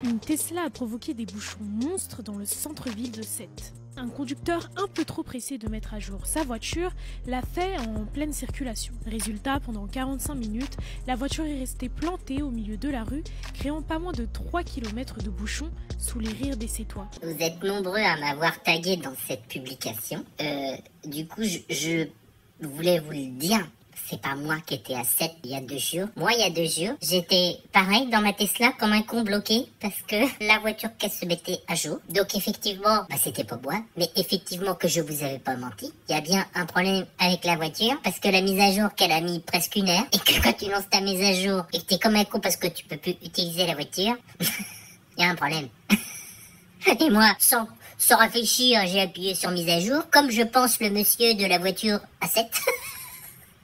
Une Tesla a provoqué des bouchons monstres dans le centre-ville de Sète. Un conducteur un peu trop pressé de mettre à jour sa voiture l'a fait en pleine circulation. Résultat, pendant 45 minutes, la voiture est restée plantée au milieu de la rue, créant pas moins de 3 km de bouchons sous les rires des Sétois. Vous êtes nombreux à m'avoir tagué dans cette publication. Du coup, je voulais vous le dire. C'est pas moi qui étais à 7 il y a 2 jours. Moi, il y a 2 jours, j'étais pareil dans ma Tesla comme un con bloqué parce que la voiture qu'elle se mettait à jour. Donc effectivement, c'était pas moi, mais effectivement que je vous avais pas menti. Il y a bien un problème avec la voiture parce que la mise à jour qu'elle a mis presque 1 heure et que quand tu lances ta mise à jour et que t'es comme un con parce que tu peux plus utiliser la voiture, il y a un problème. Et moi, sans réfléchir, j'ai appuyé sur mise à jour comme je pense le monsieur de la voiture à 7.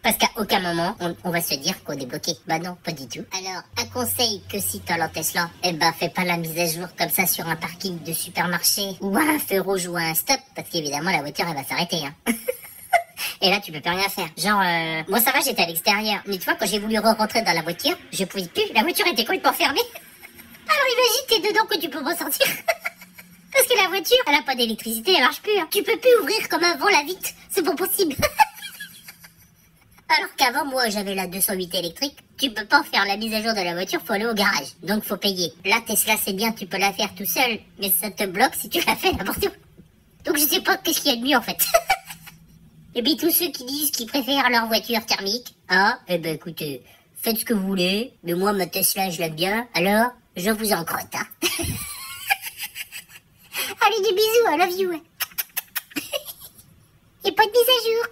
Parce qu'à aucun moment, on va se dire qu'on est bloqué. Bah non, pas du tout. Alors, un conseil que si t'as la Tesla, fais pas la mise à jour comme ça sur un parking de supermarché, ou à un feu rouge ou à un stop, parce qu'évidemment, la voiture, elle va s'arrêter, hein. Et là, tu peux plus rien faire. Genre, moi ça va, j'étais à l'extérieur. Mais tu vois, quand j'ai voulu rentrer dans la voiture, je pouvais plus. La voiture était complètement fermée. Alors imagine, t'es dedans que tu peux pas sortir. Parce que la voiture, elle a pas d'électricité, elle marche plus, hein. Tu peux plus ouvrir comme avant la vitre. C'est pas possible. Alors qu'avant, moi, j'avais la 208 électrique. Tu peux pas faire la mise à jour de la voiture, faut aller au garage. Donc, faut payer. La Tesla, c'est bien, tu peux la faire tout seul. Mais ça te bloque si tu la fais n'importe où. Donc, je sais pas qu'est-ce qu'il y a de mieux, en fait. Et puis, tous ceux qui disent qu'ils préfèrent leur voiture thermique. Ah, écoutez, faites ce que vous voulez. Mais moi, ma Tesla, je l'aime bien. Alors, je vous en crotte, hein. Allez, des bisous, I love you. Et pas de mise à jour.